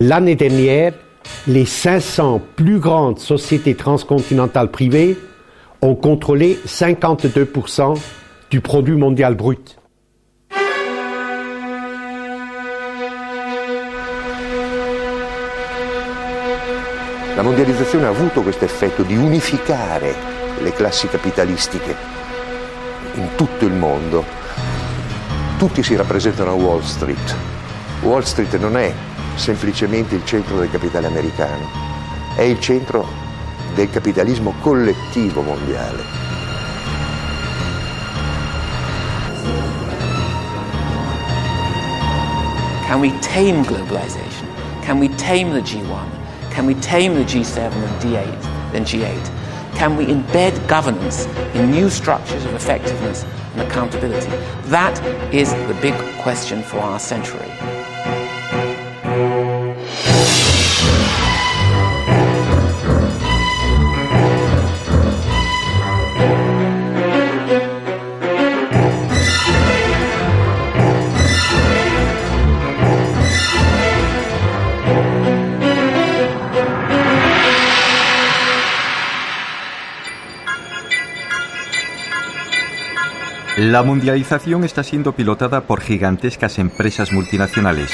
L'année dernière, les 500 plus grandes sociétés transcontinentales privées ont contrôlé 52% du produit mondial brut. La mondializzazione ha avuto questo effetto di unificare le classi capitalistiche in tutto il mondo. Tutti si rappresentano a Wall Street. Wall Street non è semplicemente il centro del capitale americano, è il centro del capitalismo collettivo mondiale. Can we tame globalization? Can we tame the G1? Can we tame the G7 and D8 and G8? Can we embed governance in new structures of effectiveness and accountability? That is the big question for our century. La mundialización está siendo pilotada por gigantescas empresas multinacionales.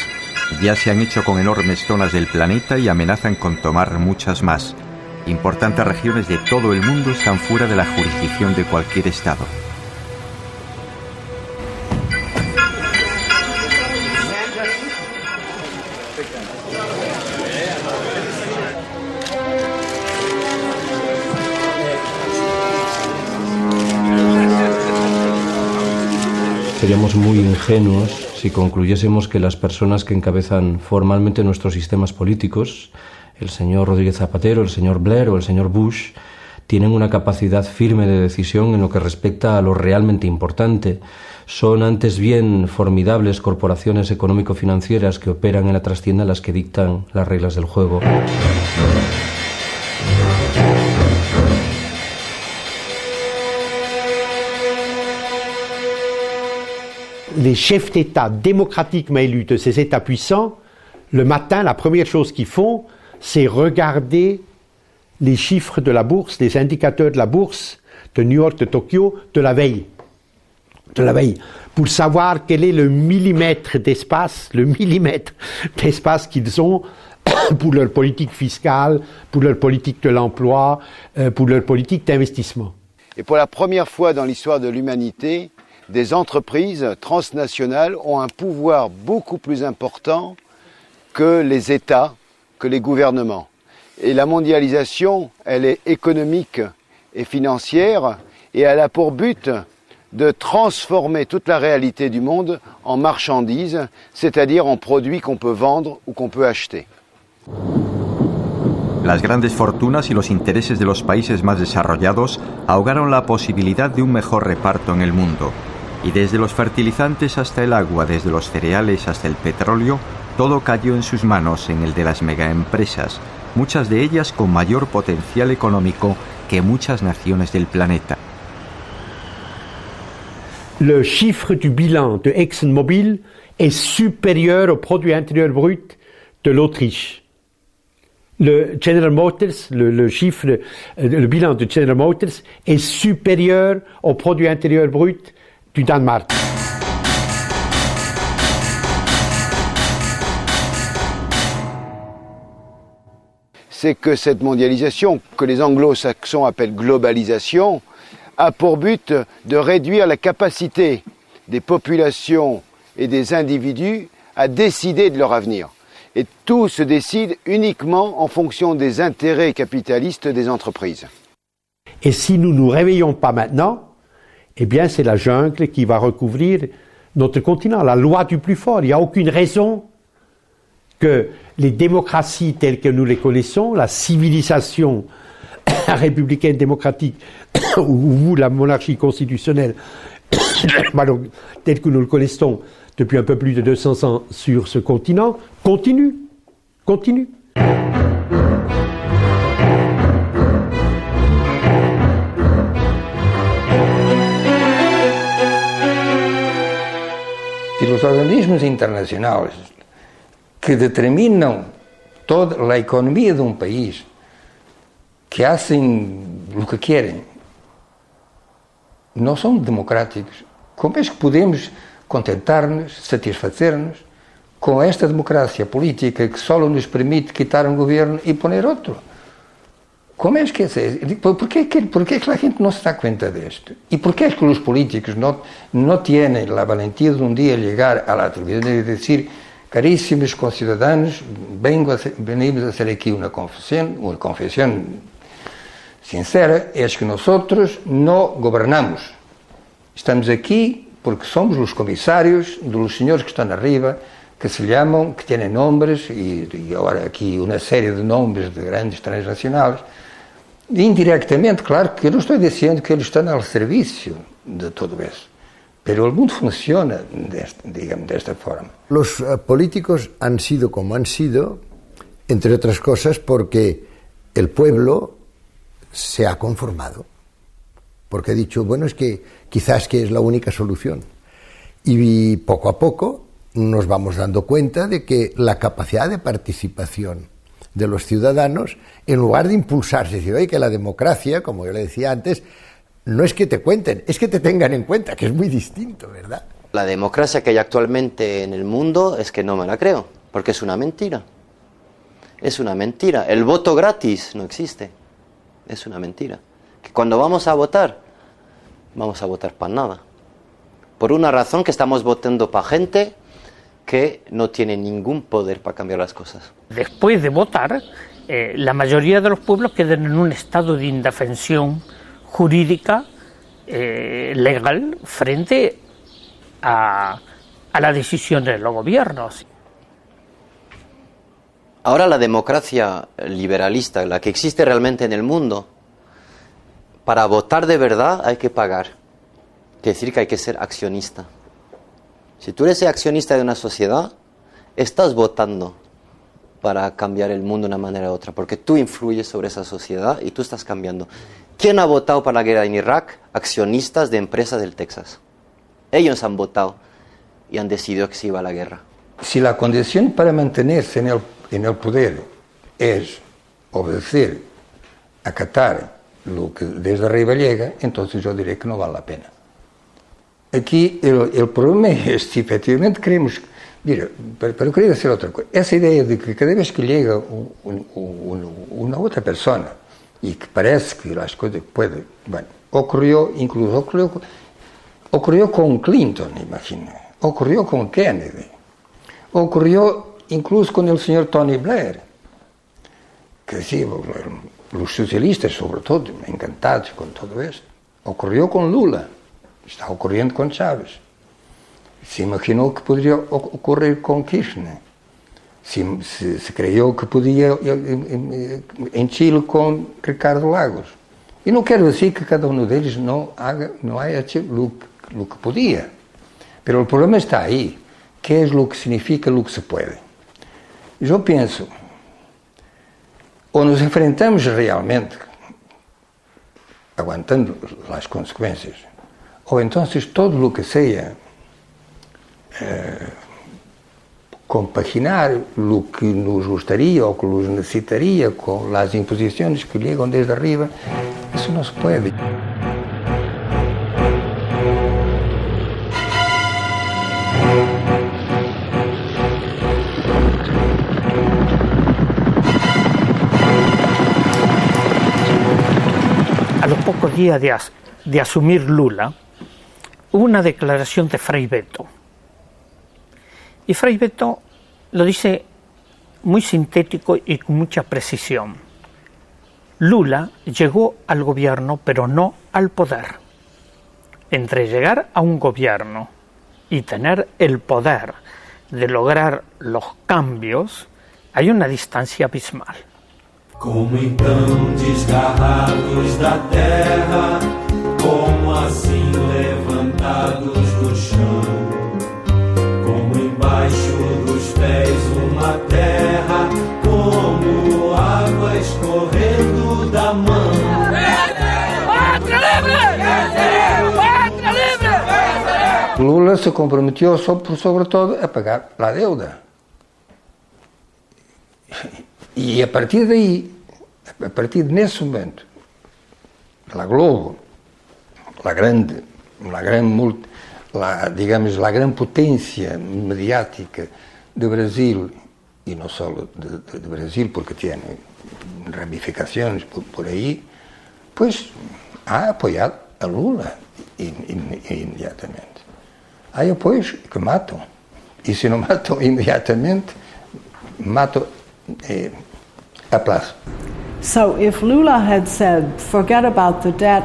Ya se han hecho con enormes zonas del planeta y amenazan con tomar muchas más. Importantes regiones de todo el mundo están fuera de la jurisdicción de cualquier Estado. Seríamos muy ingenuos si concluyésemos que las personas que encabezan formalmente nuestros sistemas políticos, el señor Rodríguez Zapatero, el señor Blair o el señor Bush, tienen una capacidad firme de decisión en lo que respecta a lo realmente importante. Son antes bien formidables corporaciones económico-financieras que operan en la trastienda las que dictan las reglas del juego. Les chefs d'État démocratiquement élus de ces États puissants, le matin, la première chose qu'ils font, c'est regarder les chiffres de la bourse, les indicateurs de la bourse de New York, de Tokyo, de la veille, pour savoir quel est le millimètre d'espace qu'ils ont pour leur politique fiscale, pour leur politique de l'emploi, pour leur politique d'investissement. Et pour la première fois dans l'histoire de l'humanité, des entreprises transnationales ont un pouvoir beaucoup plus important que les États, que les gouvernements. Et la mondialisation, elle est économique et financière et elle a pour but de transformer toute la réalité du monde en marchandises, c'est-à-dire en produits qu'on peut vendre ou qu'on peut acheter. Las grandes fortunas y los intereses de los países más desarrollados ahogaron la posibilidad de un mejor reparto en el mundo. Y desde los fertilizantes hasta el agua, desde los cereales hasta el petróleo, todo cayó en sus manos en el de las megaempresas, muchas de ellas con mayor potencial económico que muchas naciones del planeta. Le chiffre du bilan de ExxonMobil est supérieur au produit intérieur brut de l'Autriche. Le General Motors, le bilan de General Motors est supérieur au produit intérieur brut du Danemark. C'est que cette mondialisation, que les anglo-saxons appellent globalisation, a pour but de réduire la capacité des populations et des individus à décider de leur avenir. Et tout se décide uniquement en fonction des intérêts capitalistes des entreprises. Et si nous ne nous réveillons pas maintenant, eh bien c'est la jungle qui va recouvrir notre continent, la loi du plus fort. Il n'y a aucune raison que les démocraties telles que nous les connaissons, la civilisation républicaine démocratique ou la monarchie constitutionnelle telle que nous le connaissons depuis un peu plus de 200 ans sur ce continent, continue. Si los organismos internacionales que determinan toda la economía de un país, que hacen lo que quieren, no son democráticos, ¿cómo es que podemos contentar-nos, satisfacer-nos com esta democracia política que só nos permite quitar um governo e poner outro? Como é que é? ¿Por qué la gente no se da cuenta de esto? ¿Y por qué es que los políticos no tienen la valentía de un día llegar a la televisión y decir, carísimos conciudadanos, venimos a hacer aquí una confesión sincera, es que nosotros no gobernamos. Estamos aquí porque somos los comisarios de los señores que están arriba, que se llaman, que tienen nombres, y ahora aquí una serie de nombres de grandes transnacionales. Indirectamente, claro que eu não estou dizendo que eles estão ao serviço de todo isso, mas o mundo funciona desta forma. Los políticos han sido como han sido, entre otras cosas, porque el pueblo se ha conformado, porque ha dicho, bueno, es que quizás que es la única solución. Y poco a poco nos vamos dando cuenta de que la capacidad de participación de los ciudadanos, en lugar de impulsarse, decir, oye, que la democracia, como yo le decía antes, no es que te cuenten, es que te tengan en cuenta, que es muy distinto, ¿verdad? La democracia que hay actualmente en el mundo es que no me la creo, porque es una mentira. Es una mentira. El voto gratis no existe. Es una mentira. Que cuando vamos a votar para nada. Por una razón, que estamos votando para gente que no tiene ningún poder para cambiar las cosas. Después de votar, la mayoría de los pueblos quedan en un estado de indefensión jurídica, legal, frente a la decisión de los gobiernos. Ahora la democracia liberalista, la que existe realmente en el mundo, para votar de verdad hay que pagar. Quiere decir que hay que ser accionista. Si tú eres accionista de una sociedad, estás votando para cambiar el mundo de una manera u otra, porque tú influyes sobre esa sociedad y tú estás cambiando. ¿Quién ha votado para la guerra en Irak? Accionistas de empresas del Texas. Ellos han votado y han decidido que se iba a la guerra. Si la condición para mantenerse en el poder es obedecer, acatar lo que desde arriba llega, entonces yo diré que no vale la pena. Aquí el problema es si efectivamente queremos... Mira, pero quería decir otra cosa. Esa idea de que cada vez que llega una otra persona y que parece que las cosas pueden... Bueno, ocurrió con Clinton, imagino. Ocurrió con Kennedy. Ocurrió incluso con el señor Tony Blair. Que sí, los socialistas sobre todo, encantados con todo esto. Ocurrió con Lula. Está ocurriendo con Chávez. Se imaginou que poderia ocorrer com Kirchner. Se creyó que podía en Chile con Ricardo Lagos. E não quero dizer que cada um deles não haya hecho lo que podía. Pero el problema está ahí. ¿Qué es lo que significa lo que se puede? Yo pienso, o nos enfrentamos realmente, aguantando las consecuencias, o entonces todo lo que sea compaginar lo que nos gustaría o que nos necesitaría con las imposiciones que llegan desde arriba, eso no se puede. A los pocos días de asumir Lula, hubo una declaración de Frei Betto. Y Frei Betto lo dice muy sintético y con mucha precisión. Lula llegó al gobierno, pero no al poder. Entre llegar a un gobierno y tener el poder de lograr los cambios, hay una distancia abismal. Como então desgarrados da terra, como assim levantados do chão, como embaixo dos pés uma terra, como água escorrendo da mão. Pátria livre! Pátria livre! Lula se comprometió sobre todo a pagar la deuda. E a partir daí, a partir nesse momento, a Globo, a gran potência mediática de Brasil, e não só de Brasil, porque tem ramificações por aí, pois ha apoiado a Lula imediatamente. Há apoios que matam. E se não matam imediatamente, matam a prazo. So if Lula had said, forget about the debt,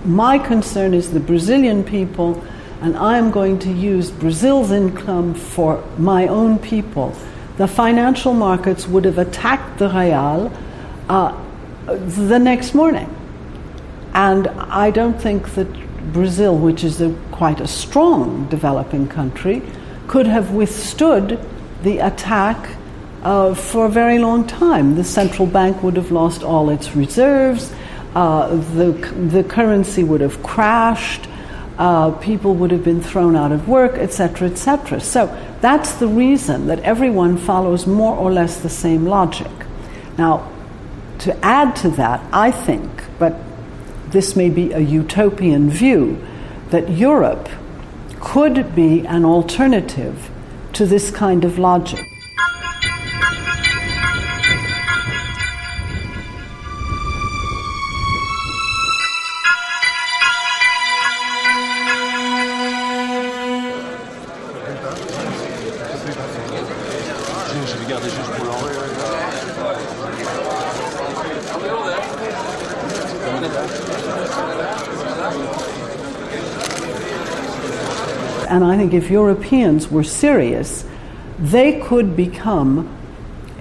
my concern is the Brazilian people, and I am going to use Brazil's income for my own people, the financial markets would have attacked the real the next morning. And I don't think that Brazil, which is quite a strong developing country, could have withstood the attack for a very long time. The central bank would have lost all its reserves, the currency would have crashed, people would have been thrown out of work, etc., etc. So that's the reason that everyone follows more or less the same logic. Now, to add to that, I think, but this may be a utopian view, that Europe could be an alternative to this kind of logic. And I think if Europeans were serious, they could become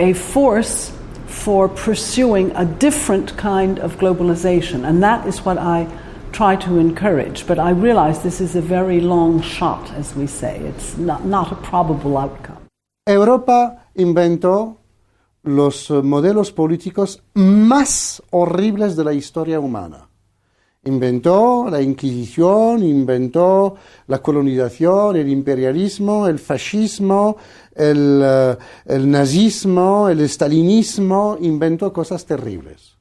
a force for pursuing a different kind of globalization. And that is what I try to encourage. But I realize this is a very long shot, as we say. It's not a probable outcome. Europa inventó los modelos políticos más horribles de la historia humana. Inventó la Inquisición, inventó la colonización, el imperialismo, el fascismo, el nazismo, el stalinismo, inventó cosas terribles.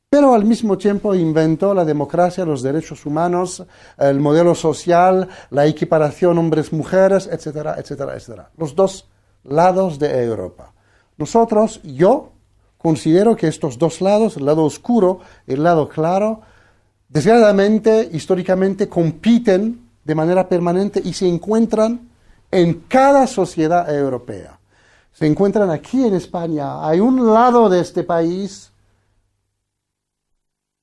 Pero al mismo tiempo inventó la democracia, los derechos humanos, el modelo social, la equiparación hombres-mujeres, etcétera, etcétera, etcétera. Los dos lados de Europa. Nosotros, yo considero que estos dos lados, el lado oscuro y el lado claro, desgraciadamente, históricamente, compiten de manera permanente y se encuentran en cada sociedad europea. Se encuentran aquí en España. Hay un lado de este país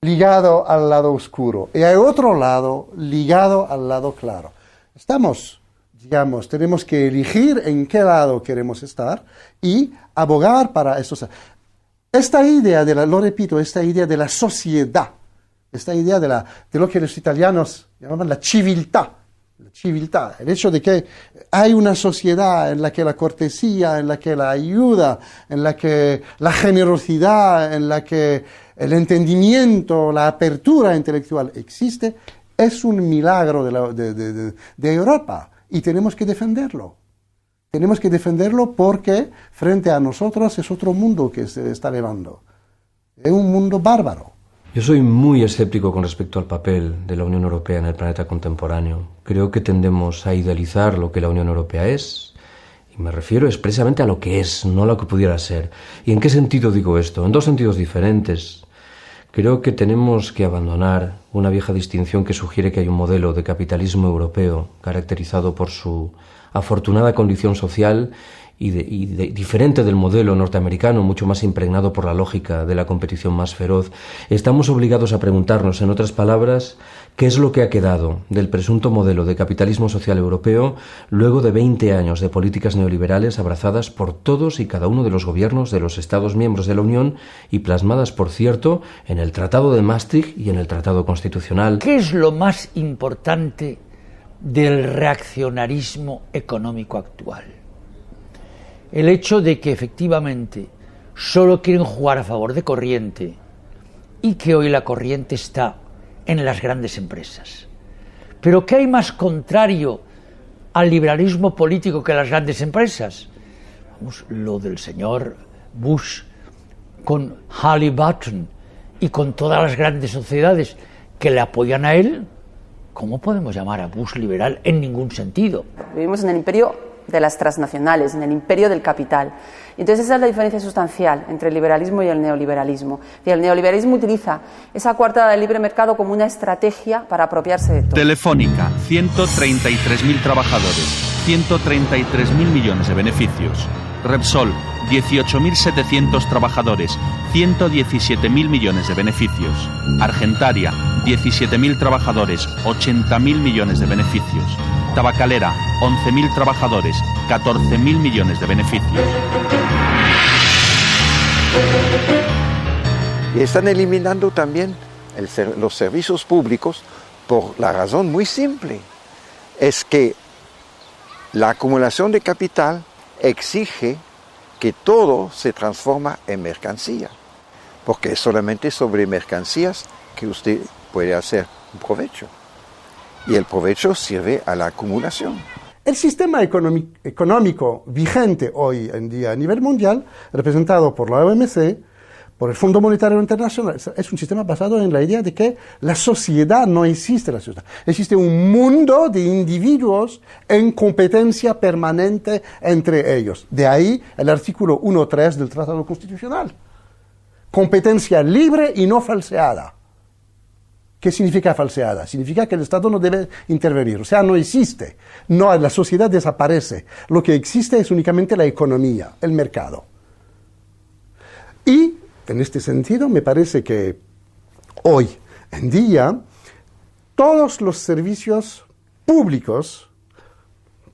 ligado al lado oscuro y hay otro lado ligado al lado claro. Tenemos que elegir en qué lado queremos estar y abogar para eso. Esta idea lo repito, esta idea de la sociedad, esta idea de lo que los italianos llamaban la civiltà, el hecho de que hay una sociedad en la que la cortesía, en la que la ayuda, en la que la generosidad, en la que el entendimiento, la apertura intelectual existe, es un milagro de Europa y tenemos que defenderlo. Tenemos que defenderlo porque frente a nosotros es otro mundo que se está elevando. Es un mundo bárbaro. Yo soy muy escéptico con respecto al papel de la Unión Europea en el planeta contemporáneo. Creo que tendemos a idealizar lo que la Unión Europea es, y me refiero expresamente a lo que es, no a lo que pudiera ser. ¿Y en qué sentido digo esto? En dos sentidos diferentes. Creo que tenemos que abandonar una vieja distinción que sugiere que hay un modelo de capitalismo europeo caracterizado por su afortunada condición social y diferente del modelo norteamericano, mucho más impregnado por la lógica de la competición más feroz. Estamos obligados a preguntarnos, en otras palabras, qué es lo que ha quedado del presunto modelo de capitalismo social europeo luego de 20 años de políticas neoliberales abrazadas por todos y cada uno de los gobiernos de los Estados miembros de la Unión y plasmadas, por cierto, en el Tratado de Maastricht y en el Tratado Constitucional. ¿Qué es lo más importante del reaccionarismo económico actual? El hecho de que efectivamente solo quieren jugar a favor de corriente y que hoy la corriente está en las grandes empresas. Pero ¿qué hay más contrario al liberalismo político que las grandes empresas? Vamos, lo del señor Bush con Halliburton y con todas las grandes sociedades que le apoyan a él, ¿cómo podemos llamar a Bush liberal en ningún sentido? Vivimos en el imperio de las transnacionales, en el imperio del capital. Entonces esa es la diferencia sustancial entre el liberalismo y el neoliberalismo. Y el neoliberalismo utiliza esa coartada del libre mercado como una estrategia para apropiarse de todo. Telefónica, 133.000 trabajadores, 133.000 millones de beneficios. Repsol, 18.700 trabajadores, 117.000 millones de beneficios. Argentaria, 17.000 trabajadores, 80.000 millones de beneficios. Tabacalera, 11.000 trabajadores, 14.000 millones de beneficios. Y están eliminando también los servicios públicos por la razón muy simple. Es que la acumulación de capital exige que todo se transforma en mercancía, porque es solamente sobre mercancías que usted puede hacer un provecho. Y el provecho sirve a la acumulación. El sistema económico vigente hoy en día a nivel mundial, representado por la OMC, por el Fondo Monetario Internacional, es un sistema basado en la idea de que la sociedad no existe. La sociedad. Existe un mundo de individuos en competencia permanente entre ellos. De ahí el artículo 1.3 del Tratado Constitucional. Competencia libre y no falseada. ¿Qué significa falseada? Significa que el Estado no debe intervenir, o sea, no existe. No, la sociedad desaparece. Lo que existe es únicamente la economía, el mercado. Y, en este sentido, me parece que hoy en día todos los servicios públicos,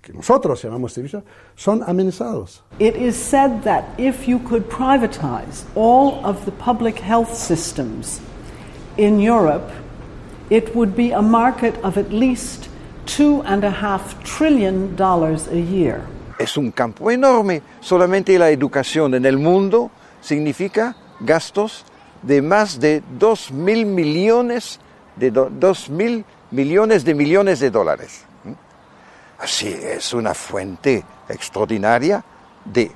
que nosotros llamamos servicios, son amenazados. It is said that if you could privatize all of the public health systems in Europe, it would be a market of at least $2.5 trillion a year. Es un campo enorme. Solamente la educación en el mundo significa gastos de más de 2.000 millones de dólares. Así es una fuente extraordinaria de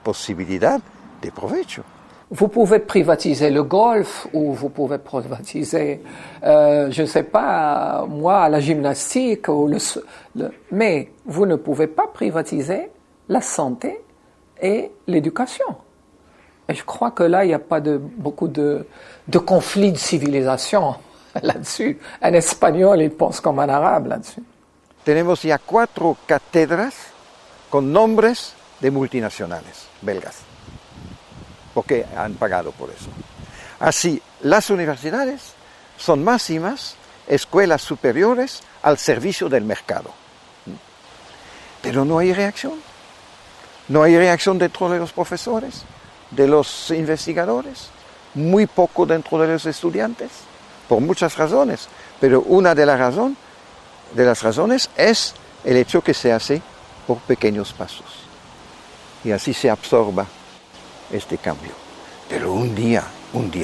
posibilidad de provecho. Vous pouvez privatiser le golf ou vous pouvez privatiser, je ne sais pas, moi, la gymnastique, ou mais vous ne pouvez pas privatiser la santé et l'éducation. Et je crois que là, il n'y a pas beaucoup de conflits de civilisation là-dessus. Un espagnol, il pense comme un arabe là-dessus. Tenemos ya 4 cátedras con nombres de multinacionales belgas, porque han pagado por eso. Así, las universidades son más y más escuelas superiores al servicio del mercado. Pero no hay reacción. No hay reacción dentro de los profesores, de los investigadores, muy poco dentro de los estudiantes, por muchas razones. Pero una de las razones es el hecho que se hace por pequeños pasos. Y así se absorba este cambio. Pero un día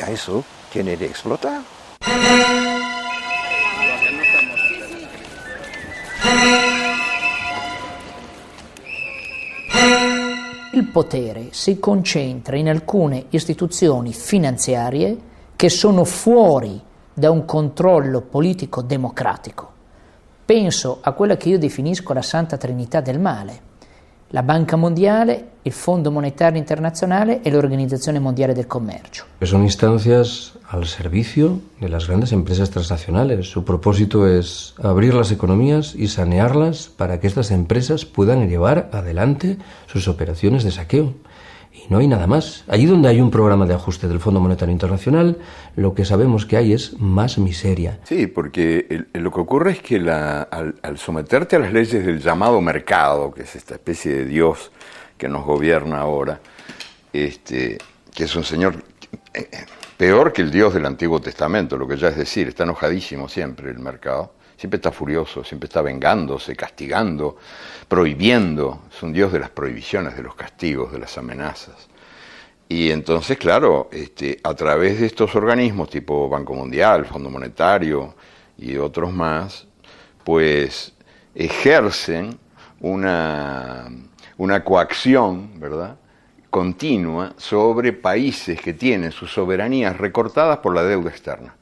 eso tiene de explotar. Il potere si concentra in alcune istituzioni finanziarie che sono fuori da un controllo politico democratico. Penso a quella che io definisco la Santa Trinità del male: la Banca Mondiale, il Fondo Monetario Internazionale e l'Organizzazione Mondiale del Comercio. Son instancias al servicio de las grandes empresas transnacionales. Su propósito es abrir las economías y sanearlas para que estas empresas puedan llevar adelante sus operaciones de saqueo. Y no hay nada más. Allí donde hay un programa de ajuste del Fondo Monetario Internacional, lo que sabemos que hay es más miseria. Sí, porque lo que ocurre es que al someterte a las leyes del llamado mercado, que es esta especie de Dios que nos gobierna ahora, que es un señor peor que el Dios del Antiguo Testamento, lo que ya es decir, está enojadísimo siempre el mercado. Siempre está furioso, siempre está vengándose, castigando, prohibiendo. Es un Dios de las prohibiciones, de los castigos, de las amenazas. Y entonces, claro, a través de estos organismos tipo Banco Mundial, Fondo Monetario y otros más, pues ejercen una coacción, ¿verdad?, continua sobre países que tienen sus soberanías recortadas por la deuda externa.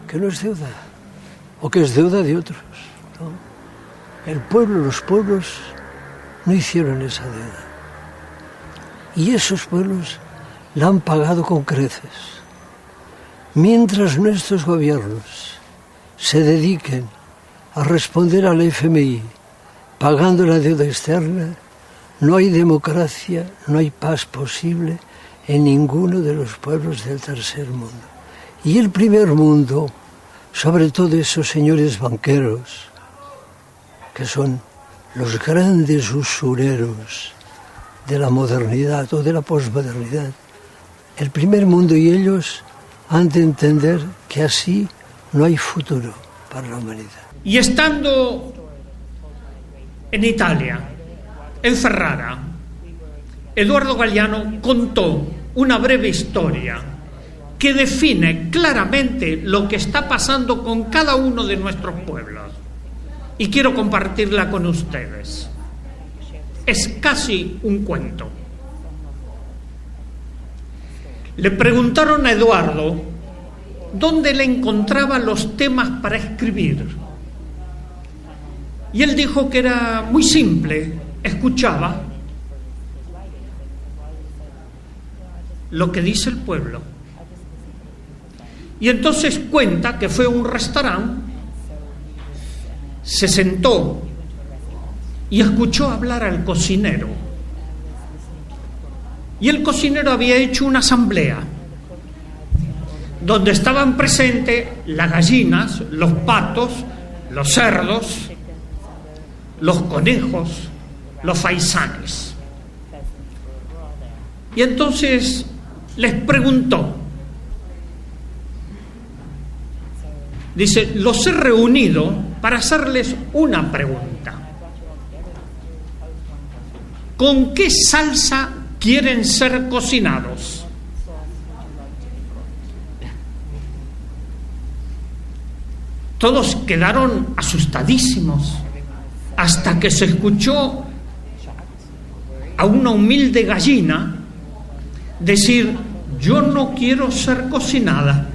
Que no es deuda, o que es deuda de otros, ¿no? El pueblo, los pueblos no hicieron esa deuda. Y esos pueblos la han pagado con creces. Mientras nuestros gobiernos se dediquen a responder al FMI pagando la deuda externa, no hay democracia, no hay paz posible en ninguno de los pueblos del tercer mundo. Y el primer mundo, sobre todo esos señores banqueros, que son los grandes usureros de la modernidad o de la posmodernidad, el primer mundo y ellos han de entender que así no hay futuro para la humanidad. Y estando en Italia, en Ferrara, Eduardo Galeano contó una breve historia que define claramente lo que está pasando con cada uno de nuestros pueblos. Y quiero compartirla con ustedes. Es casi un cuento. Le preguntaron a Eduardo dónde le encontraba los temas para escribir. Y él dijo que era muy simple, escuchaba lo que dice el pueblo. Y entonces cuenta que fue a un restaurante, se sentó y escuchó hablar al cocinero. Y el cocinero había hecho una asamblea donde estaban presentes las gallinas, los patos, los cerdos, los conejos, los faisanes. Y entonces les preguntó, dice, los he reunido para hacerles una pregunta. ¿Con qué salsa quieren ser cocinados? Todos quedaron asustadísimos hasta que se escuchó a una humilde gallina decir, yo no quiero ser cocinada.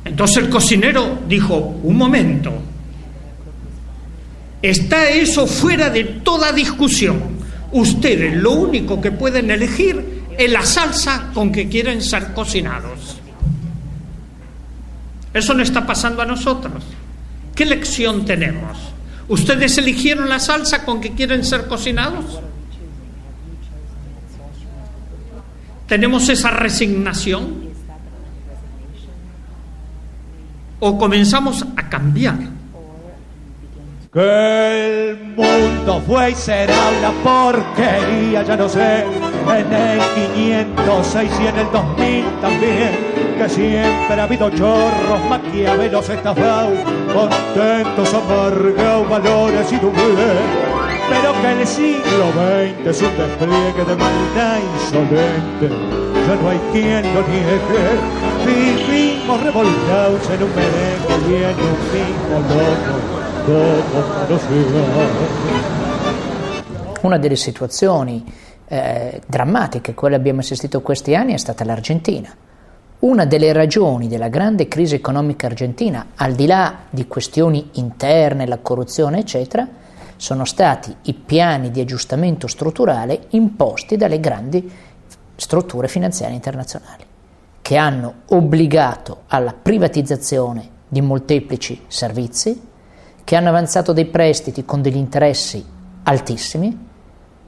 Entonces el cocinero dijo, un momento, está eso fuera de toda discusión. Ustedes lo único que pueden elegir es la salsa con que quieren ser cocinados. Eso no está pasando a nosotros. ¿Qué lección tenemos? ¿Ustedes eligieron la salsa con que quieren ser cocinados? ¿Tenemos esa resignación? ¿O comenzamos a cambiar? Que el mundo fue y será una porquería, ya no sé, en el 506 y en el 2000 también, que siempre ha habido chorros, maquiavelos estafados, contentos, amargados, valores y doblez, pero que el siglo XX es un despliegue de maldad insolente, ya no hay quien lo niegue, vivimos revoltados en un merengue y en un mismo loco. Una delle situazioni drammatiche a cui abbiamo assistito questi anni è stata l'Argentina. Una delle ragioni della grande crisi economica argentina, al di là di questioni interne, la corruzione eccetera, sono stati i piani di aggiustamento strutturale imposti dalle grandi strutture finanziarie internazionali, che hanno obbligato alla privatizzazione di molteplici servizi, che hanno avanzato dei prestiti con degli interessi altissimi,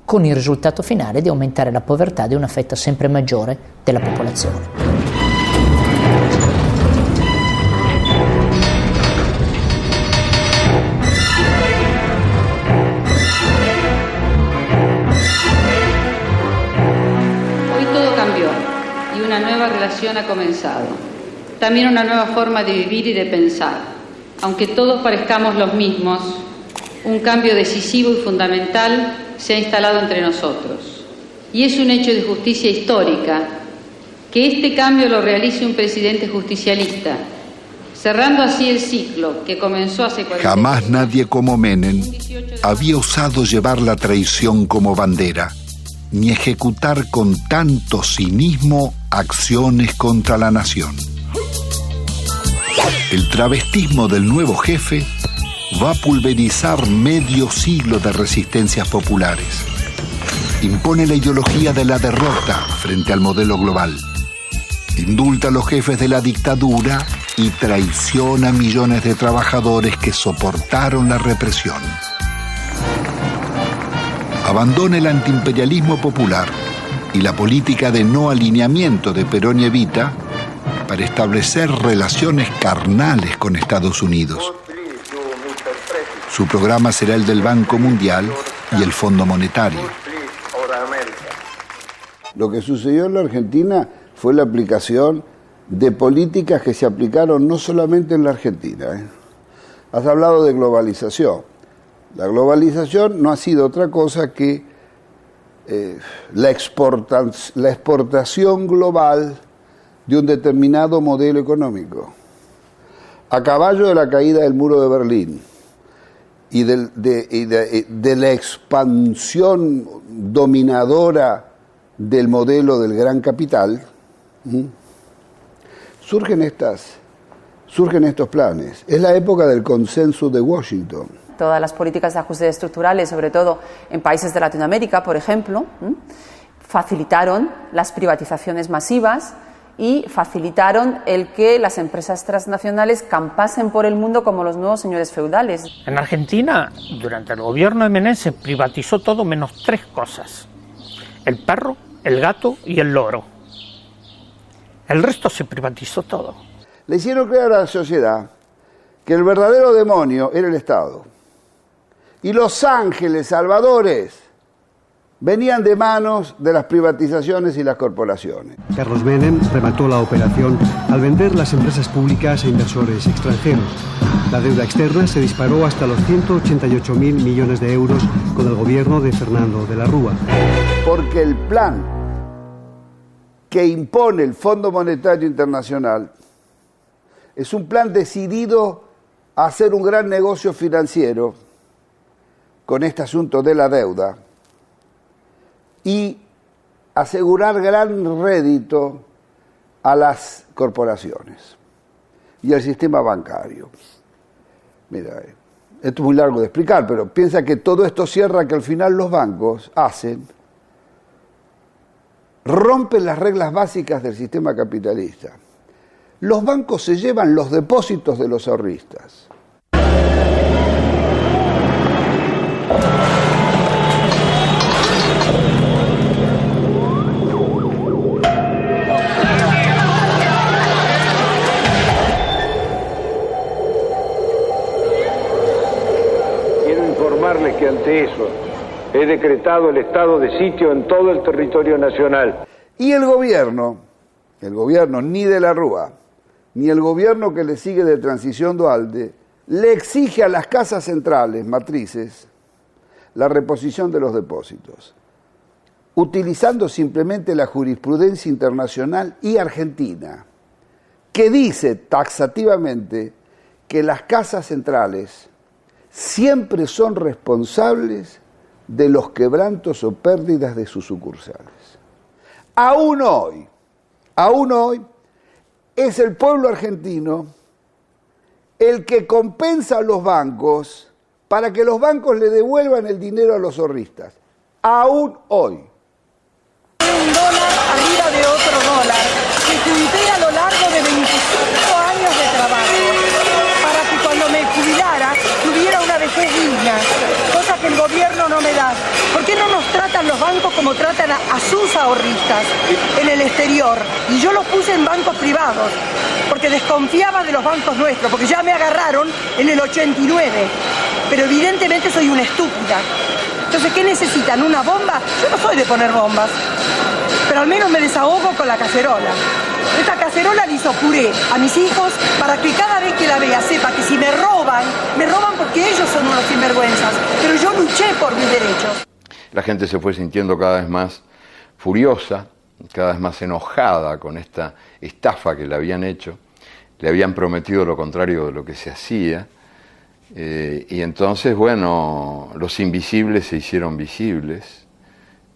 con il risultato finale di aumentare la povertà di una fetta sempre maggiore della popolazione. Hoy todo cambió y una nueva relación ha comenzado. También una nueva forma de vivir y de pensar. Aunque todos parezcamos los mismos, un cambio decisivo y fundamental se ha instalado entre nosotros. Y es un hecho de justicia histórica que este cambio lo realice un presidente justicialista, cerrando así el ciclo que comenzó hace 40 años. Jamás nadie como Menem había osado llevar la traición como bandera, ni ejecutar con tanto cinismo acciones contra la nación. El travestismo del nuevo jefe va a pulverizar medio siglo de resistencias populares. Impone la ideología de la derrota frente al modelo global. Indulta a los jefes de la dictadura y traiciona a millones de trabajadores que soportaron la represión. Abandona el antiimperialismo popular y la política de no alineamiento de Perón y Evita para establecer relaciones carnales con Estados Unidos. Su programa será el del Banco Mundial y el Fondo Monetario. Lo que sucedió en la Argentina fue la aplicación de políticas que se aplicaron no solamente en la Argentina. Has hablado de globalización. La globalización no ha sido otra cosa que la exportación global de un determinado modelo económico. A caballo de la caída del muro de Berlín y de la expansión dominadora del modelo del gran capital, surgen estos planes. Es la época del consenso de Washington. Todas las políticas de ajuste estructurales, sobre todo en países de Latinoamérica, por ejemplo, facilitaron las privatizaciones masivas y facilitaron el que las empresas transnacionales campasen por el mundo como los nuevos señores feudales. En Argentina, durante el gobierno de Menem, se privatizó todo menos 3 cosas: el perro, el gato y el loro. El resto se privatizó todo. Le hicieron creer a la sociedad que el verdadero demonio era el Estado. Y los ángeles salvadores venían de manos de las privatizaciones y las corporaciones. Carlos Menem remató la operación al vender las empresas públicas a inversores extranjeros. La deuda externa se disparó hasta los 188.000 millones de euros con el gobierno de Fernando de la Rúa. Porque el plan que impone el Fondo Monetario Internacional es un plan decidido a hacer un gran negocio financiero con este asunto de la deuda y asegurar gran rédito a las corporaciones y al sistema bancario. Mira, esto es muy largo de explicar, pero piensa que todo esto cierra que al final los bancos rompen las reglas básicas del sistema capitalista. Los bancos se llevan los depósitos de los ahorristas. Quiero informarles que ante eso he decretado el estado de sitio en todo el territorio nacional. Y el gobierno ni de la Rúa, ni el gobierno que le sigue de Transición Duhalde, le exige a las casas centrales, matrices, la reposición de los depósitos, utilizando simplemente la jurisprudencia internacional y argentina, que dice taxativamente que las casas centrales siempre son responsables de los quebrantos o pérdidas de sus sucursales. Aún hoy, es el pueblo argentino el que compensa a los bancos para que los bancos le devuelvan el dinero a los ahorristas. Aún hoy. Un dólar arriba de otro dólar que junté a lo largo de 25 años de trabajo para que cuando me jubilara tuviera una vejez digna, cosa que el gobierno no me da. ¿Por qué no nos tratan los bancos como tratan a sus ahorristas en el exterior? Y yo los puse en bancos privados, porque desconfiaba de los bancos nuestros, porque ya me agarraron en el 89, pero evidentemente soy una estúpida. Entonces, ¿qué necesitan? ¿Una bomba? Yo no soy de poner bombas, pero al menos me desahogo con la cacerola. Esta cacerola le hizo puré a mis hijos para que cada vez que la vea sepa que si me roban porque ellos son unos sinvergüenzas, pero yo luché por mis derechos. La gente se fue sintiendo cada vez más furiosa, cada vez más enojada con esta estafa que le habían hecho. le habían prometido lo contrario de lo que se hacía. Y entonces, bueno, los invisibles se hicieron visibles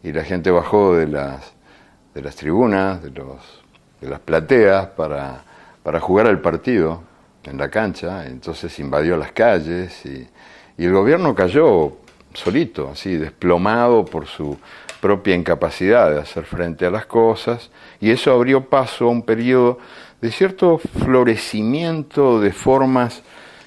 y la gente bajó de las tribunas, de las plateas para jugar al partido en la cancha. Entonces invadió las calles y el gobierno cayó solito, así, desplomado por su propia incapacidad de hacer frente a las cosas, y eso abrió paso a un periodo de cierto florecimiento de formas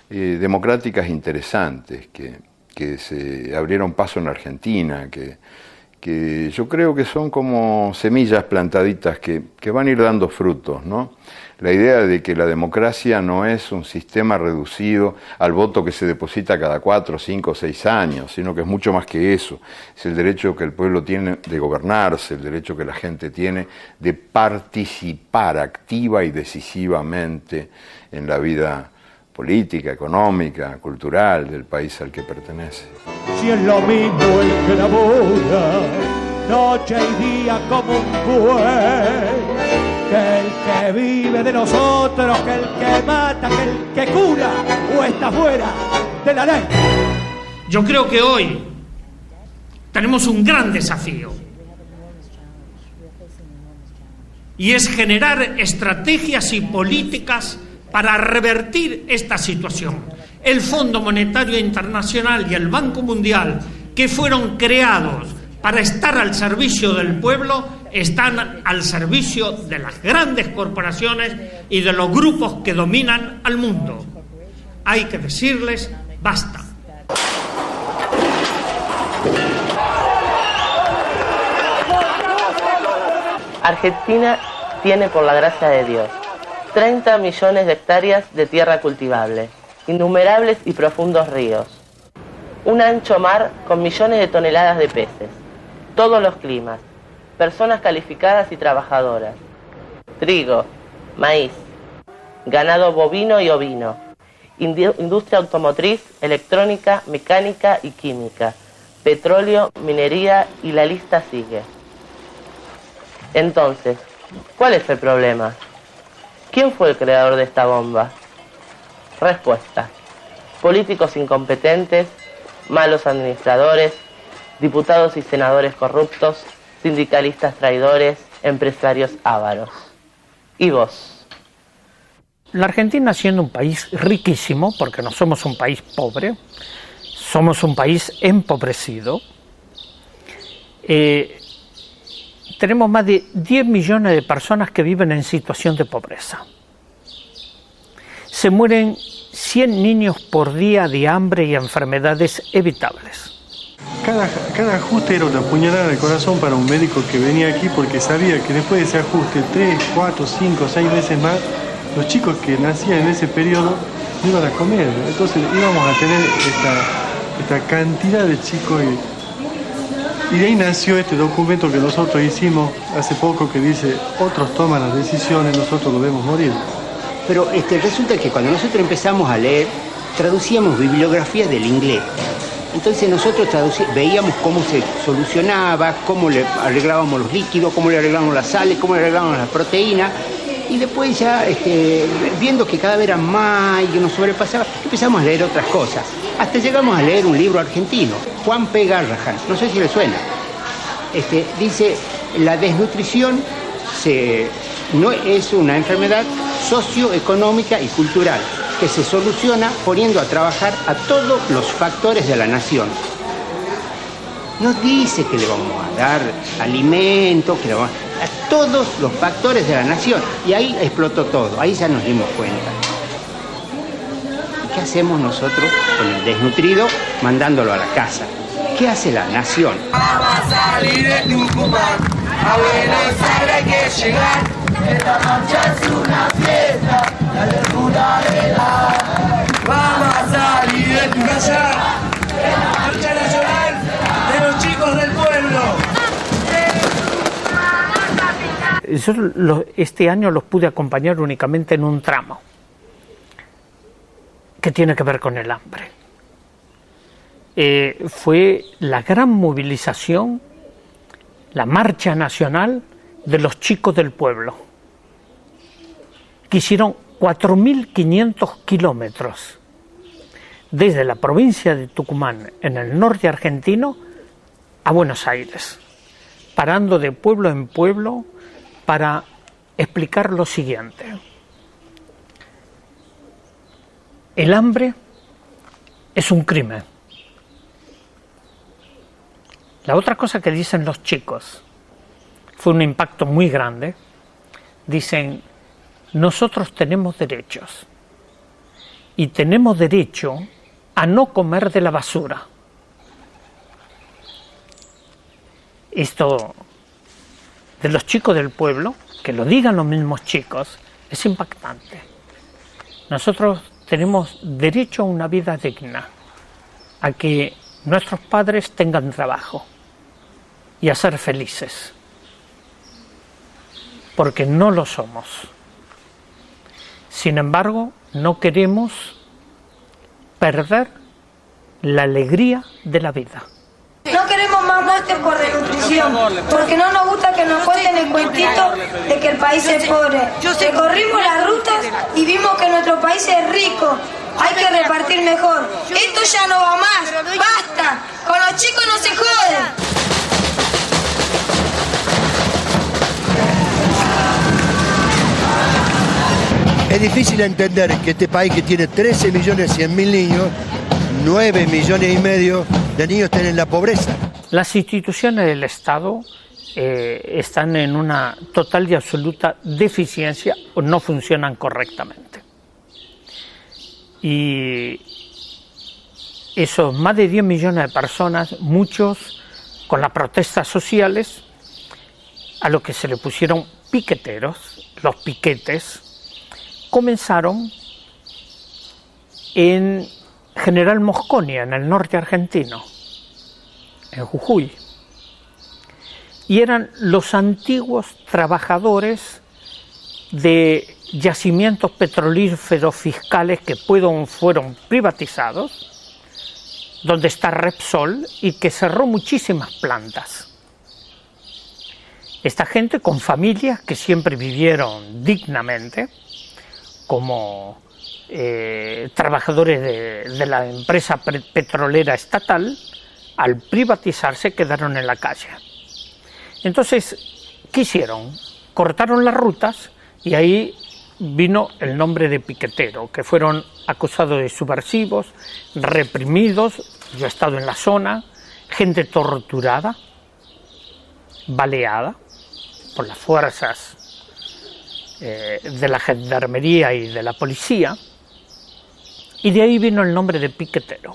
democráticas interesantes que se abrieron paso en Argentina, que yo creo que son como semillas plantaditas que van a ir dando frutos, ¿no? La idea de que la democracia no es un sistema reducido al voto que se deposita cada 4, 5, 6 años, sino que es mucho más que eso. Es el derecho que el pueblo tiene de gobernarse, el derecho que la gente tiene de participar activa y decisivamente en la vida política, económica, cultural del país al que pertenece. Si es lo mismo el que labora noche y día como un buey, que el que vive de nosotros, que el que mata, que el que cura o está fuera de la ley. Yo creo que hoy tenemos un gran desafío y es generar estrategias y políticas para revertir esta situación. El Fondo Monetario Internacional y el Banco Mundial, que fueron creados para estar al servicio del pueblo, están al servicio de las grandes corporaciones y de los grupos que dominan al mundo. Hay que decirles basta. Argentina tiene, por la gracia de Dios, 30 millones de hectáreas de tierra cultivable, innumerables y profundos ríos, un ancho mar con millones de toneladas de peces, todos los climas, personas calificadas y trabajadoras, trigo, maíz, ganado bovino y ovino, industria automotriz, electrónica, mecánica y química, petróleo, minería y la lista sigue. Entonces, ¿cuál es el problema? ¿Quién fue el creador de esta bomba? Respuesta: políticos incompetentes, malos administradores, diputados y senadores corruptos, sindicalistas traidores, empresarios ávaros. ¿Y vos? La Argentina, siendo un país riquísimo, porque no somos un país pobre, somos un país empobrecido, tenemos más de 10 millones de personas que viven en situación de pobreza. Se mueren 100 niños por día de hambre y enfermedades evitables. Cada ajuste era una puñalada en el corazón para un médico que venía aquí, porque sabía que después de ese ajuste, 3, 4, 5, 6 veces más, los chicos que nacían en ese periodo no iban a comer. Entonces íbamos a tener esta cantidad de chicos. Y de ahí nació este documento que nosotros hicimos hace poco, que dice: otros toman las decisiones, nosotros lo vemos morir. Pero resulta que cuando nosotros empezamos a leer, traducíamos bibliografías del inglés. Entonces nosotros veíamos cómo se solucionaba, cómo le arreglábamos los líquidos, cómo le arreglábamos las sales, cómo le arreglábamos las proteínas. Y después ya, viendo que cada vez era más y que nos sobrepasaba, empezamos a leer otras cosas. Hasta llegamos a leer un libro argentino, Juan P. Garrahan, no sé si le suena. Dice: la desnutrición no es una enfermedad socioeconómica y cultural que se soluciona poniendo a trabajar a todos los factores de la nación. No dice que le vamos a dar alimento, que le vamos a todos los factores de la nación. Y ahí explotó todo, ahí ya nos dimos cuenta. ¿Qué hacemos nosotros con el desnutrido mandándolo a la casa? ¿Qué hace la nación? Vamos a salir de Tucumán, a Buenos Aires hay que llegar. Esta marcha es una fiesta, la locura de la... Vamos a salir de Tucumán, la marcha nacional de los chicos del pueblo. Yo este año los pude acompañar únicamente en un tramo que tiene que ver con el hambre. Fue la gran movilización, la marcha nacional de los chicos del pueblo, que hicieron 4.500 kilómetros desde la provincia de Tucumán, en el norte argentino, a Buenos Aires, parando de pueblo en pueblo para explicar lo siguiente. El hambre es un crimen. La otra cosa que dicen los chicos fue un impacto muy grande. Dicen, nosotros tenemos derechos y tenemos derecho a no comer de la basura. Esto de los chicos del pueblo, que lo digan los mismos chicos, es impactante. Nosotros tenemos derecho a una vida digna, a que nuestros padres tengan trabajo y a ser felices, porque no lo somos. Sin embargo, no queremos perder la alegría de la vida. No queremos más muertes por desnutrición, porque no nos gusta que nos cuenten el cuentito de que el país es pobre. Recorrimos las rutas y vimos que nuestro país es rico. Hay que repartir mejor. Esto ya no va más. ¡Basta! Con los chicos no se jode. Es difícil entender que este país que tiene 13.100.000 niños, 9,5 millones de niños estén en la pobreza. Las instituciones del Estado están en una total y absoluta deficiencia o no funcionan correctamente. Y esos más de 10 millones de personas, muchos con las protestas sociales, a los que se le pusieron piqueteros, los piquetes, comenzaron en General Mosconia, en el norte argentino, en Jujuy, y eran los antiguos trabajadores de yacimientos petrolíferos fiscales que fueron privatizados, donde está Repsol y que cerró muchísimas plantas. Esta gente con familias que siempre vivieron dignamente, como trabajadores de la empresa petrolera estatal, al privatizarse quedaron en la calle. Entonces, ¿qué hicieron? Cortaron las rutas y ahí vino el nombre de piquetero, que fueron acusados de subversivos, reprimidos. Yo he estado en la zona, gente torturada, baleada por las fuerzas de la gendarmería y de la policía, y de ahí vino el nombre de piquetero.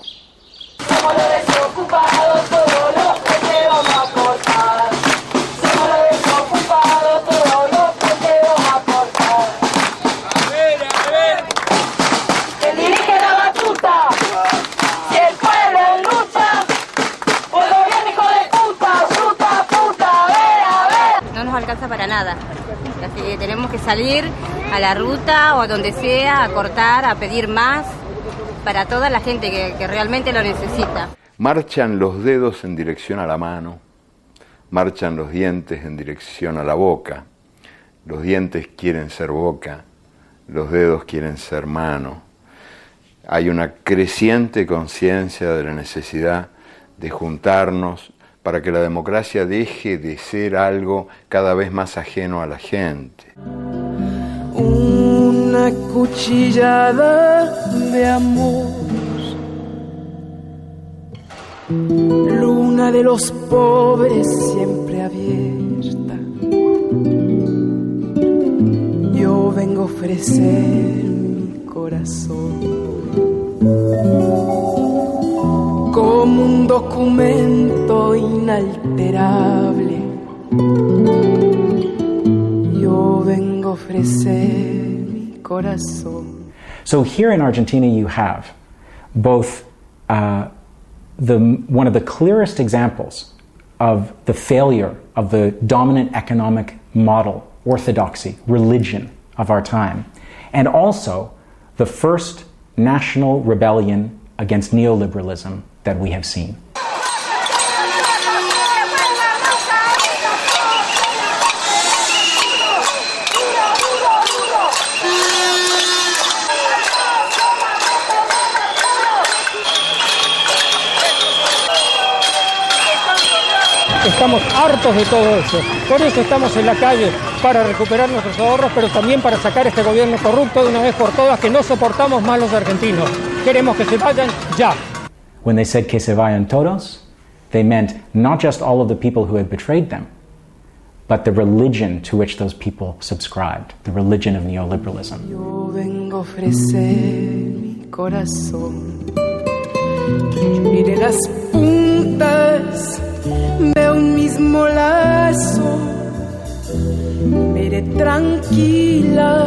Somos los desocupados, todos los que te vamos a aportar. Somos los desocupados, todos los que te vamos a aportar. A ver. ¿Quién dirige la batuta? Si el pueblo lucha, por gobierno hijo de puta, a ver. No nos alcanza para nada. Así que tenemos que salir a la ruta o a donde sea, a cortar, a pedir más para toda la gente que realmente lo necesita. Marchan los dedos en dirección a la mano, marchan los dientes en dirección a la boca, los dientes quieren ser boca, los dedos quieren ser mano. Hay una creciente conciencia de la necesidad de juntarnos para que la democracia deje de ser algo cada vez más ajeno a la gente. Una cuchillada de amor, luna de los pobres siempre abierta. Yo vengo a ofrecer mi corazón como un documento inalterable. Yo vengo a ofrecer mi corazón. So here in Argentina you have both one of the clearest examples of the failure of the dominant economic model, orthodoxy, religion of our time, and also the first national rebellion against neoliberalism that we have seen. Estamos hartos de todo eso. Por eso estamos en la calle, para recuperar nuestros ahorros, pero también para sacar este gobierno corrupto de una vez por todas, que no soportamos más los argentinos. Queremos que se vayan ya. When they said que se vayan todos, they meant not just all of the people who had betrayed them, but the religion to which those people subscribed, the religion of neoliberalism. Yo vengo a ofrecer mi corazón. Mire las puntas de un mismo lazo. Me iré tranquila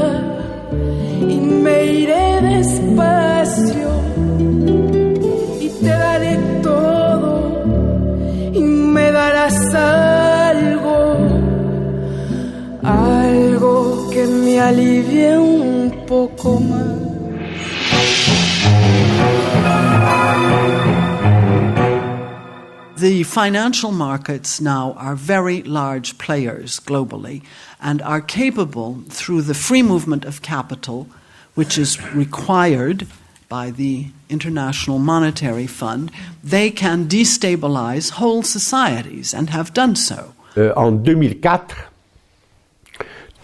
y me iré despacio y te daré todo y me darás algo que me alivie un poco más. The financial markets now are very large players globally and are capable, through the free movement of capital, which is required by the International Monetary Fund, they can destabilize whole societies and have done so. En 2004,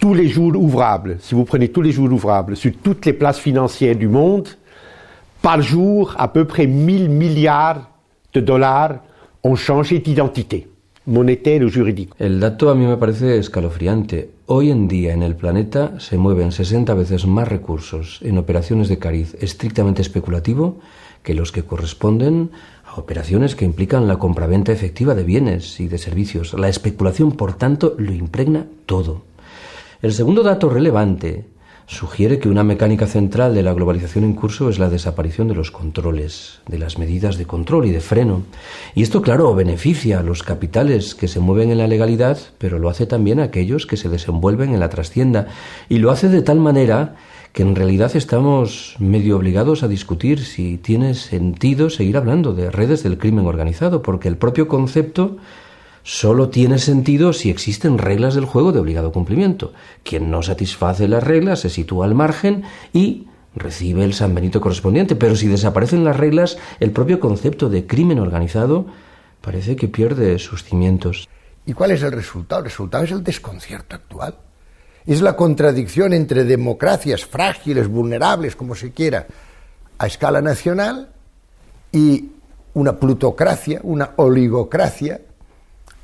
tous les jours ouvrables, si vous prenez tous les jours ouvrables sur toutes les places financières du monde, par jour, à peu près 1000 milliards de dollars ont changé d'identité, monétaire o jurídico. El dato a mí me parece escalofriante. Hoy en día en el planeta se mueven 60 veces más recursos en operaciones de cariz estrictamente especulativo que los que corresponden a operaciones que implican la compraventa efectiva de bienes y de servicios. La especulación, por tanto, lo impregna todo. El segundo dato relevante sugiere que una mecánica central de la globalización en curso es la desaparición de los controles, de las medidas de control y de freno. Y esto, claro, beneficia a los capitales que se mueven en la legalidad, pero lo hace también a aquellos que se desenvuelven en la trastienda. Y lo hace de tal manera que en realidad estamos medio obligados a discutir si tiene sentido seguir hablando de redes del crimen organizado, porque el propio concepto solo tiene sentido si existen reglas del juego de obligado cumplimiento. Quien no satisface las reglas se sitúa al margen y recibe el San Benito correspondiente. Pero si desaparecen las reglas, el propio concepto de crimen organizado parece que pierde sus cimientos. ¿Y cuál es el resultado? El resultado es el desconcierto actual. Es la contradicción entre democracias frágiles, vulnerables, como se quiera, a escala nacional, y una plutocracia, una oligocracia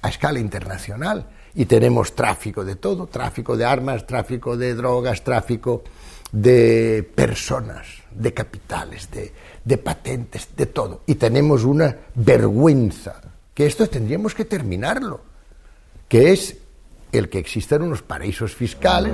a escala internacional. Y tenemos tráfico de todo, tráfico de armas, tráfico de drogas, tráfico de personas, de capitales, de patentes, de todo. Y tenemos una vergüenza, que esto tendríamos que terminarlo, que es el que existan unos paraísos fiscales.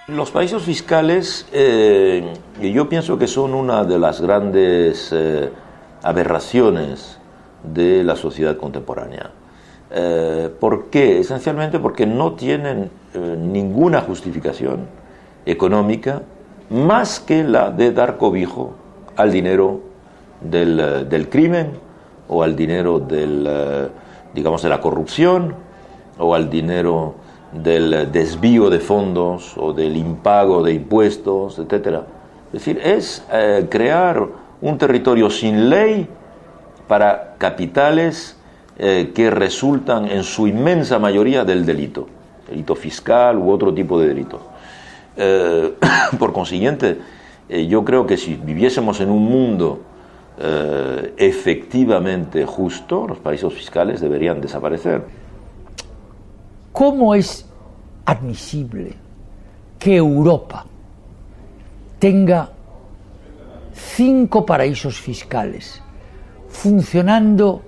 Los paraísos fiscales, yo pienso que son una de las grandes aberraciones de la sociedad contemporánea. ¿Por qué? Esencialmente porque no tienen ninguna justificación económica más que la de dar cobijo al dinero del crimen, o al dinero de la corrupción, o al dinero del desvío de fondos o del impago de impuestos, etc. Es decir, es crear un territorio sin ley para capitales que resultan en su inmensa mayoría del delito fiscal u otro tipo de delito. Por consiguiente, yo creo que si viviésemos en un mundo efectivamente justo, los paraísos fiscales deberían desaparecer. ¿Cómo es admisible que Europa tenga 5 paraísos fiscales funcionando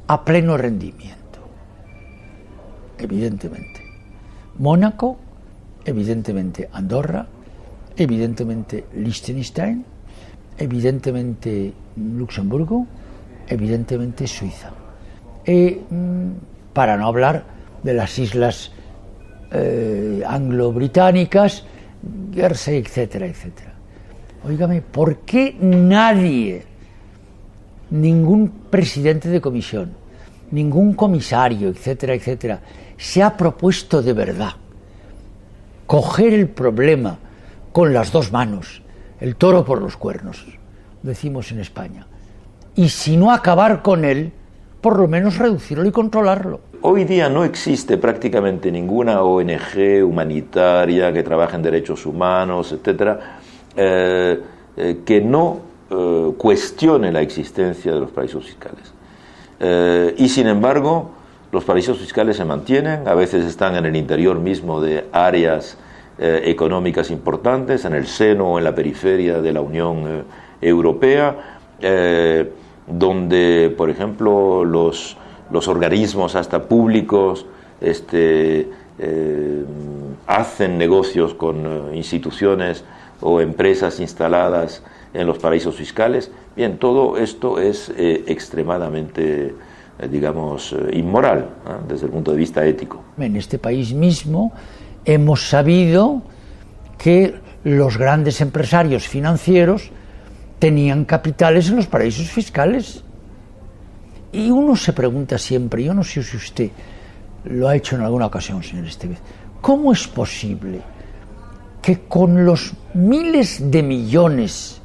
a pleno rendimiento? Evidentemente Mónaco, evidentemente Andorra, evidentemente Liechtenstein, evidentemente Luxemburgo, evidentemente Suiza. Para no hablar de las islas anglo-británicas, Guernsey, etcétera, etcétera. Óigame, ¿por qué nadie, ningún presidente de comisión, ningún comisario, etcétera, etcétera, se ha propuesto de verdad coger el problema con las dos manos, el toro por los cuernos, decimos en España. Y si no acabar con él, por lo menos reducirlo y controlarlo. Hoy día no existe prácticamente ninguna ONG humanitaria que trabaje en derechos humanos, etcétera, que no cuestione la existencia de los paraísos fiscales. Y sin embargo, los paraísos fiscales se mantienen, a veces están en el interior mismo de áreas económicas importantes, en el seno o en la periferia de la Unión Europea, donde, por ejemplo, los organismos hasta públicos hacen negocios con instituciones o empresas instaladas en los paraísos fiscales. Bien, todo esto es extremadamente, digamos, inmoral, desde el punto de vista ético. En este país mismo hemos sabido que los grandes empresarios financieros tenían capitales en los paraísos fiscales. Y uno se pregunta siempre, yo no sé si usted lo ha hecho en alguna ocasión, señor Estevez, ¿cómo es posible que con los miles de millones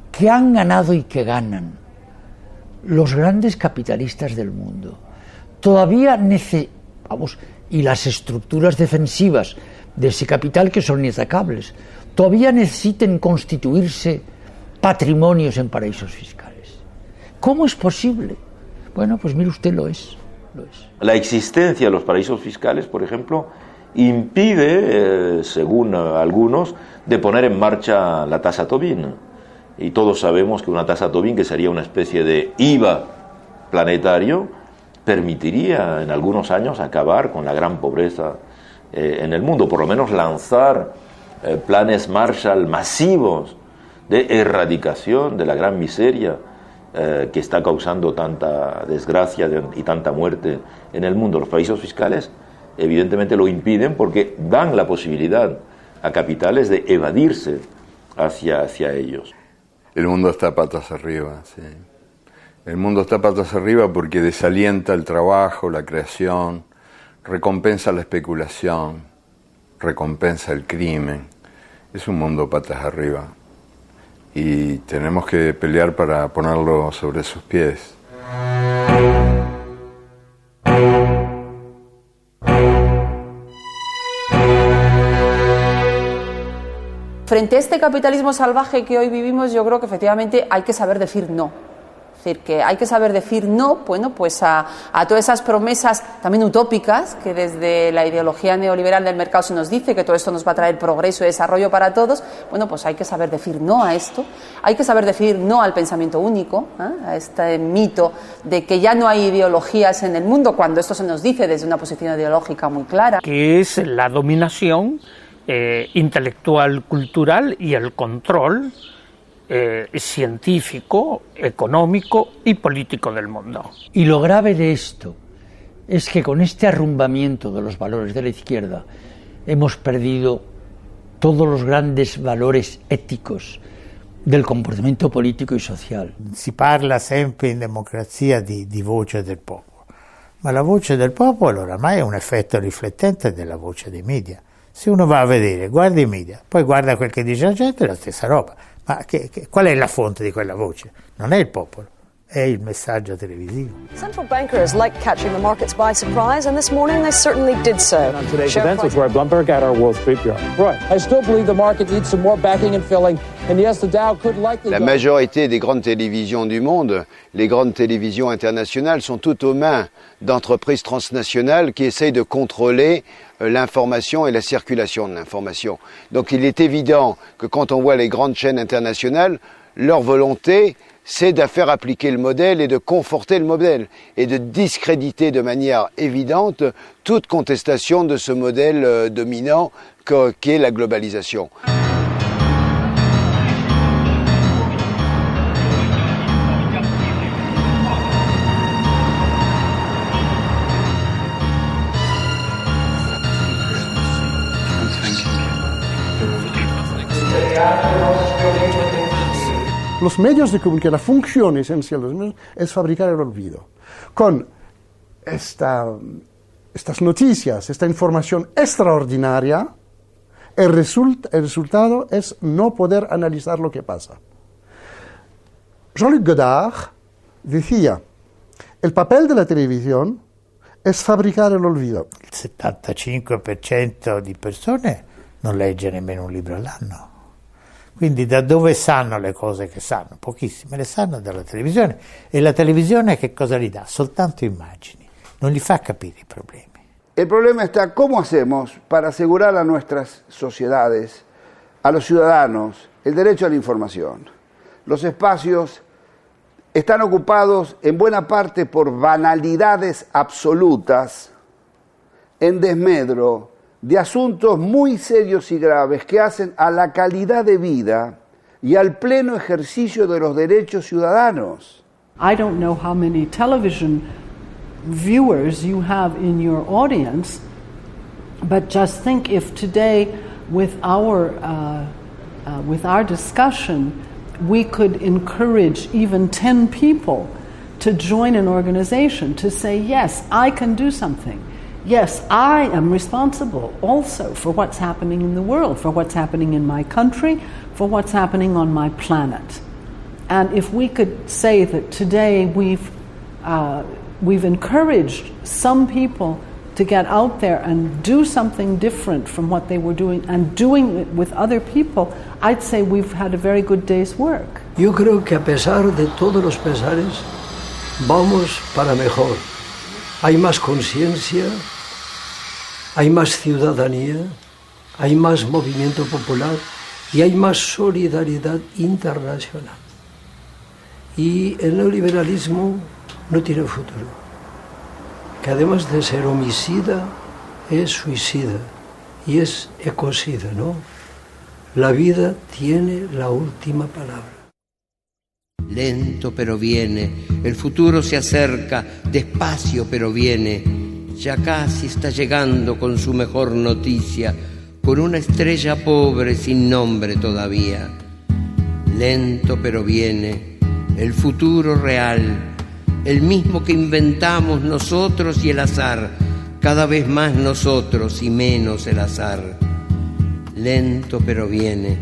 que han ganado y que ganan los grandes capitalistas del mundo, todavía y las estructuras defensivas de ese capital que son inatacables, todavía necesiten constituirse patrimonios en paraísos fiscales? ¿Cómo es posible? Bueno, pues mire usted, lo es. La existencia de los paraísos fiscales, por ejemplo, impide, según algunos, de poner en marcha la tasa Tobin. Y todos sabemos que una tasa Tobin, que sería una especie de IVA planetario, permitiría en algunos años acabar con la gran pobreza en el mundo, por lo menos lanzar planes Marshall masivos de erradicación de la gran miseria que está causando tanta desgracia y tanta muerte en el mundo. Los paraísos fiscales evidentemente lo impiden porque dan la posibilidad a capitales de evadirse hacia ellos. El mundo está patas arriba, sí. El mundo está patas arriba porque desalienta el trabajo, la creación, recompensa la especulación, recompensa el crimen. Es un mundo patas arriba. Y tenemos que pelear para ponerlo sobre sus pies. Frente a este capitalismo salvaje que hoy vivimos, yo creo que efectivamente hay que saber decir no. Es decir, que hay que saber decir no, bueno, pues a todas esas promesas también utópicas que desde la ideología neoliberal del mercado se nos dice que todo esto nos va a traer progreso y desarrollo para todos. Bueno, pues hay que saber decir no a esto, hay que saber decir no al pensamiento único, a este mito de que ya no hay ideologías en el mundo, cuando esto se nos dice desde una posición ideológica muy clara. Que es la dominación intelectual, cultural y el control científico, económico y político del mundo. Y lo grave de esto es que con este arrumbamiento de los valores de la izquierda hemos perdido todos los grandes valores éticos del comportamento politico e social. Si parla sempre in democrazia di voce del popolo, ma la voce del popolo oramai è un effetto riflettente della voce dei media. Se uno va a vedere, guarda i media, poi guarda quel che dice la gente, è la stessa roba. Ma qual è la fonte di quella voce? Non è il popolo, è il messaggio televisivo. Central bankers like catching the markets by surprise, and this morning they certainly did so. On today's events with Roy Blumberg at our Wall Street Bureau. Roy, I still believe the market needs some more backing and filling, and yes, the Dow could likely. La majorité des grandes télévisions du monde, les grandes télévisions internationales, sont toutes aux mains d'entreprises transnationales qui essayent de contrôler l'information et la circulation de l'information. Donc il est évident que quand on voit les grandes chaînes internationales, leur volonté, c'est de faire appliquer le modèle et de conforter le modèle et de discréditer de manière évidente toute contestation de ce modèle dominant qu'est la globalisation. Los medios de comunicación, la función esencial de los medios es fabricar el olvido. Con estas noticias, esta información extraordinaria, El resultado es no poder analizar lo que pasa. Jean-Luc Godard decía, el papel de la televisión es fabricar el olvido. Il 75% di persone non legge nemmeno un libro all'anno. Quindi da dove sanno le cose che sanno? Pochissime, le sanno dalla televisione. E la televisione che cosa gli dà? Soltanto immagini, non gli fa capire i problemi. El problema está cómo hacemos para asegurar a nuestras sociedades, a los ciudadanos, el derecho a la información. Los espacios están ocupados en buena parte por banalidades absolutas, en desmedro de asuntos muy serios y graves que hacen a la calidad de vida y al pleno ejercicio de los derechos ciudadanos. I don't know how many television viewers you have in your audience, but just think if today with our discussion we could encourage even 10 people to join an organization, to say, yes, I can do something. Yes, I am responsible also for what's happening in the world, for what's happening in my country, for what's happening on my planet. And if we could say that today we've encouraged some people to get out there and do something different from what they were doing and doing it with other people, I'd say we've had a very good day's work. Yo creo que a pesar de todos los pesares, vamos para mejor. Hay más conciencia, hay más ciudadanía, hay más movimiento popular y hay más solidaridad internacional. Y el neoliberalismo no tiene futuro, que además de ser homicida, es suicida y es ecocida, ¿no? La vida tiene la última palabra. Lento pero viene, el futuro se acerca, despacio pero viene, ya casi está llegando con su mejor noticia, con una estrella pobre sin nombre todavía. Lento pero viene, el futuro real, el mismo que inventamos nosotros y el azar, cada vez más nosotros y menos el azar. Lento pero viene,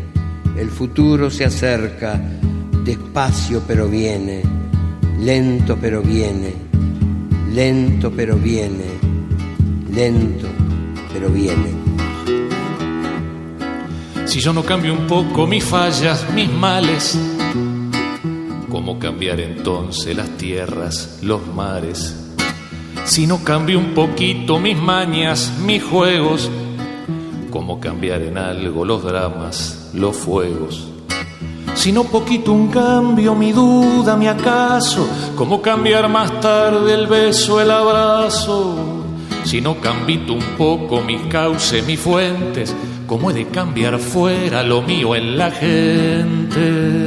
el futuro se acerca, despacio pero viene, lento pero viene, lento pero viene, lento pero viene. Si yo no cambio un poco mis fallas, mis males, ¿cómo cambiar entonces las tierras, los mares? Si no cambio un poquito mis mañas, mis juegos, ¿cómo cambiar en algo los dramas, los fuegos? Si no poquito un cambio, mi duda, mi acaso, ¿cómo cambiar más tarde el beso, el abrazo? Si no cambito un poco mis cauces, mis fuentes, ¿cómo he de cambiar fuera lo mío en la gente?